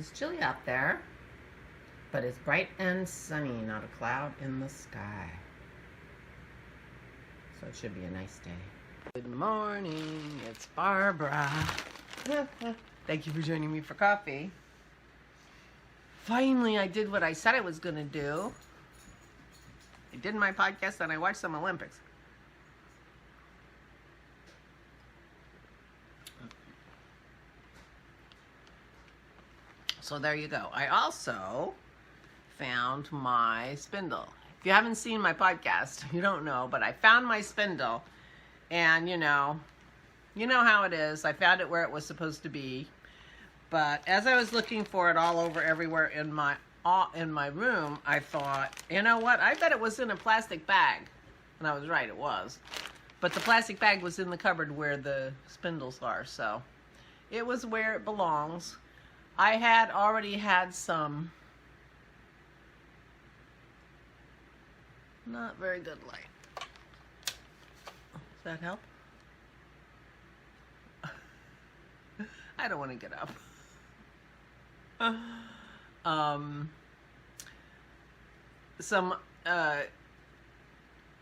It's chilly out there, but it's bright and sunny, not a cloud in the sky. So it should be a nice day. Good morning, it's Barbara. Thank you for joining me for coffee. Finally, I did what I said I was going to do. I did my podcast and I watched some Olympics. So there you go. I also found my spindle. If you haven't seen my podcast, you don't know, but I found my spindle. And you know how it is. I found it where it was supposed to be. But as I was looking for it all over everywhere in my room, I thought, you know what? I bet it was in a plastic bag. And I was right, it was. But the plastic bag was in the cupboard where the spindles are, so it was where it belongs. I had already had some not very good light. Does that help? I don't want to get up. Some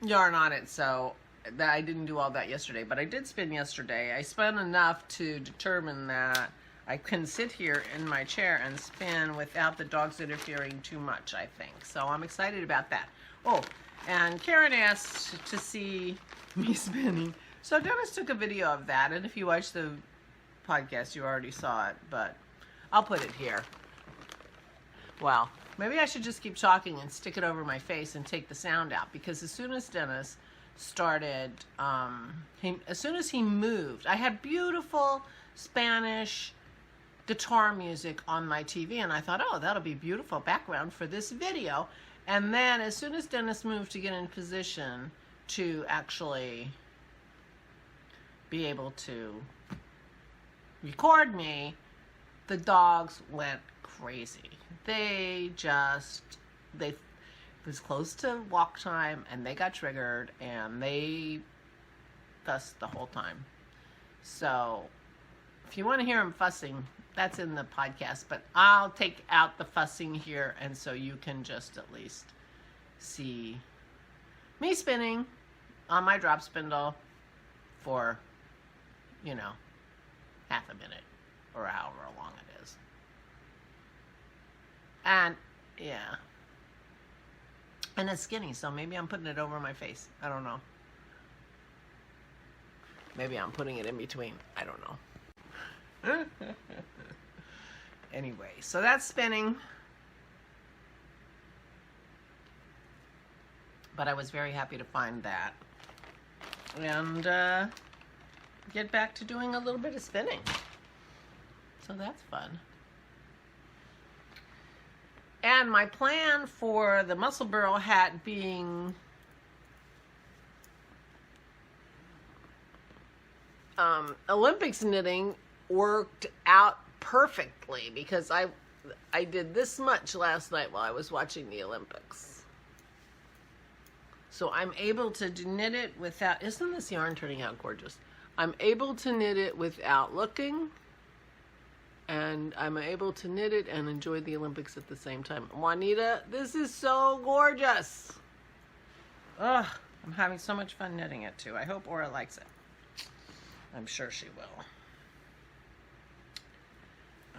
yarn on it, so that I didn't do all that yesterday, but I did spin yesterday. I spun enough to determine that I can sit here in my chair and spin without the dogs interfering too much, I think. So I'm excited about that. Oh, and Karen asked to see me spinning. So Dennis took a video of that, and if you watched the podcast, you already saw it, but I'll put it here. Well, maybe I should just keep talking and stick it over my face and take the sound out, because as soon as Dennis started, as soon as he moved, I had beautiful Spanish guitar music on my TV, and I thought, oh, that'll be beautiful background for this video. And then as soon as Dennis moved to get in position to actually be able to record me, the dogs went crazy. It was close to walk time, and they got triggered, and they fussed the whole time. So if you want to hear them fussing, that's in the podcast, but I'll take out the fussing here, and so you can just at least see me spinning on my drop spindle for, half a minute or however long it is. And yeah, and it's skinny, so maybe I'm putting it over my face. I don't know. Maybe I'm putting it in between. I don't know. Anyway, so that's spinning. But I was very happy to find that. And get back to doing a little bit of spinning. So that's fun. And my plan for the muscle burrow hat being Olympics knitting worked out perfectly, because I did this much last night while I was watching the Olympics. So I'm able to knit it without, isn't this yarn turning out gorgeous? I'm able to knit it without looking, and I'm able to knit it and enjoy the Olympics at the same time. Juanita, this is so gorgeous. Ugh, I'm having so much fun knitting it too. I hope Aura likes it. I'm sure she will.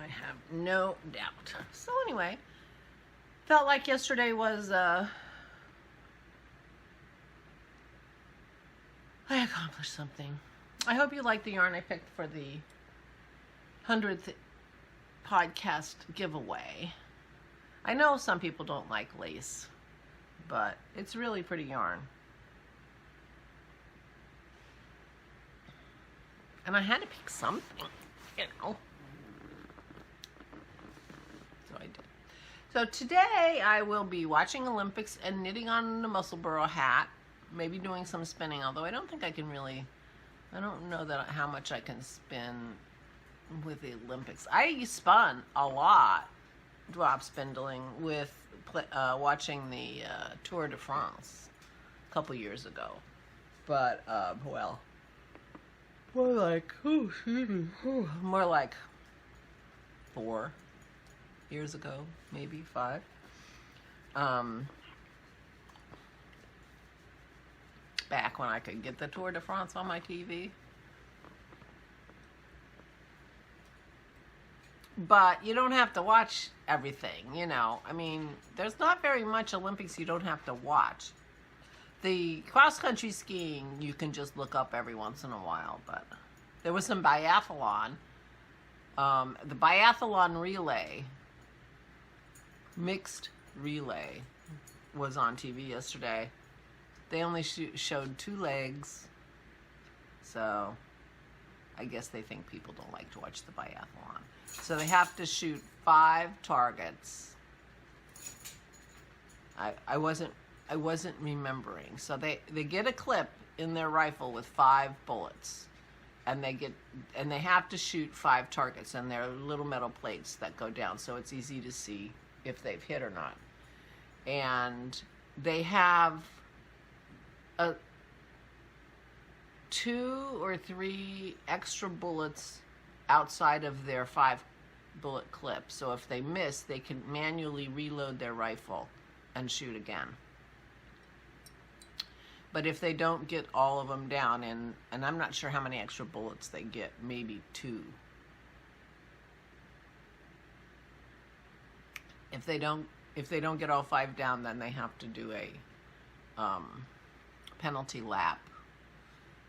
I have no doubt. So anyway, felt like yesterday was, I accomplished something. I hope you liked the yarn I picked for the 100th podcast giveaway. I know some people don't like lace, but it's really pretty yarn. And I had to pick something, So I did. So today I will be watching Olympics and knitting on the muscle burrow hat. Maybe doing some spinning, although I don't think I can really, I don't know how much I can spin with the Olympics. I spun a lot drop spindling with watching the Tour de France a couple years ago. But, well, more like 4 years ago, maybe 5. Back when I could get the Tour de France on my TV. But you don't have to watch everything, you know. I mean, there's not very much Olympics you don't have to watch. The cross-country skiing, you can just look up every once in a while, but there was some biathlon. The biathlon relay, mixed relay, was on TV yesterday. They only showed 2 legs, so I guess they think people don't like to watch the biathlon. So they have to shoot 5 targets. I wasn't remembering. So they get a clip in their rifle with 5 bullets, and they have to shoot 5 targets, and there are little metal plates that go down, so it's easy to see if they've hit or not. And they have 2 or 3 extra bullets outside of their 5 bullet clip. So if they miss, they can manually reload their rifle and shoot again. But if they don't get all of them down, and I'm not sure how many extra bullets they get, maybe 2. If they don't get all 5 down, then they have to do a penalty lap,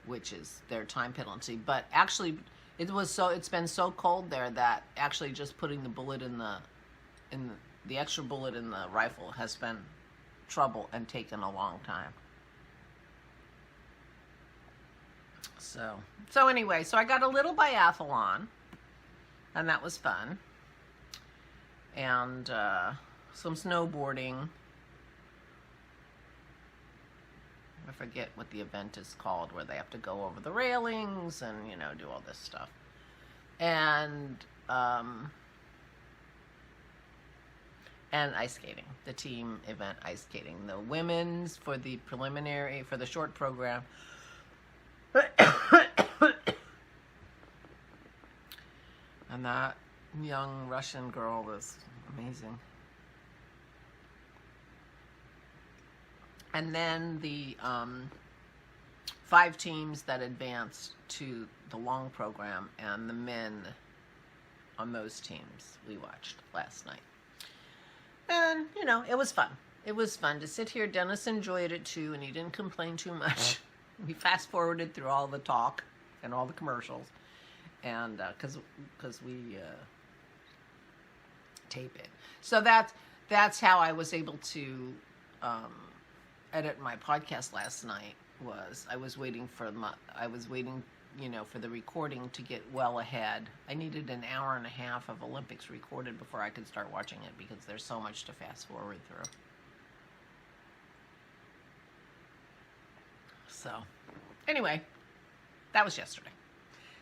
which is their time penalty. But actually, it's been so cold there that actually just putting the bullet in the extra bullet in the rifle has been trouble and taken a long time. So anyway, so I got a little biathlon, and that was fun, and some snowboarding. I forget what the event is called, where they have to go over the railings and, you know, do all this stuff. And ice skating, the team event ice skating. The women's for the preliminary, for the short program. And that young Russian girl was amazing. And then the 5 teams that advanced to the long program, and the men on those teams we watched last night. And, you know, it was fun. It was fun to sit here. Dennis enjoyed it too, and he didn't complain too much. We fast forwarded through all the talk and all the commercials, and because we tape it. So that's how I was able to edit my podcast last night. I was waiting, you know, for the recording to get well ahead. I needed an hour and a half of Olympics recorded before I could start watching it, because there's so much to fast forward through. So, anyway, that was yesterday.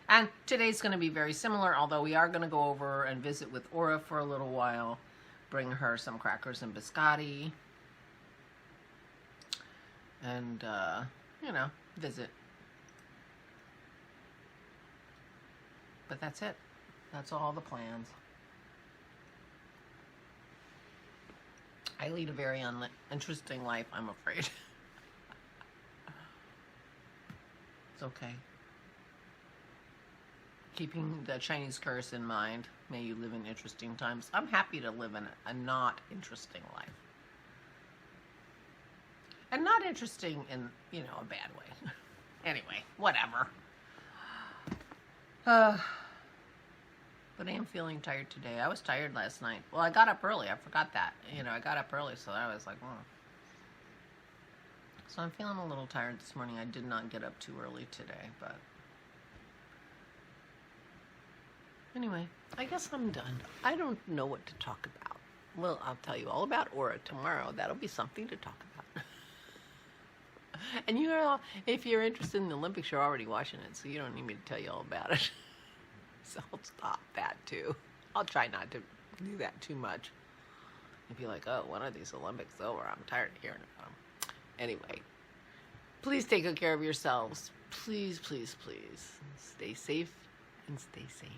And today's going to be very similar, although we are going to go over and visit with Aura for a little while, bring her some crackers and biscotti, and, you know, visit. But that's it. That's all the plans. I lead a very interesting life, I'm afraid. It's okay. Keeping the Chinese curse in mind, may you live in interesting times. I'm happy to live in a not interesting life. And not interesting in, you know, a bad way. Anyway, whatever. But I am feeling tired today. I was tired last night. Well, I got up early. I forgot that. You know, I got up early, so I was like, oh. So I'm feeling a little tired this morning. I did not get up too early today, but anyway, I guess I'm done. I don't know what to talk about. Well, I'll tell you all about Aura tomorrow. That'll be something to talk about. And you know, if you're interested in the Olympics, you're already watching it, so you don't need me to tell you all about it. So I'll stop that too. I'll try not to do that too much. If you're like, oh, when are these Olympics over? I'm tired of hearing about them. Anyway, please take good care of yourselves. Please, please, please. Stay safe and stay sane.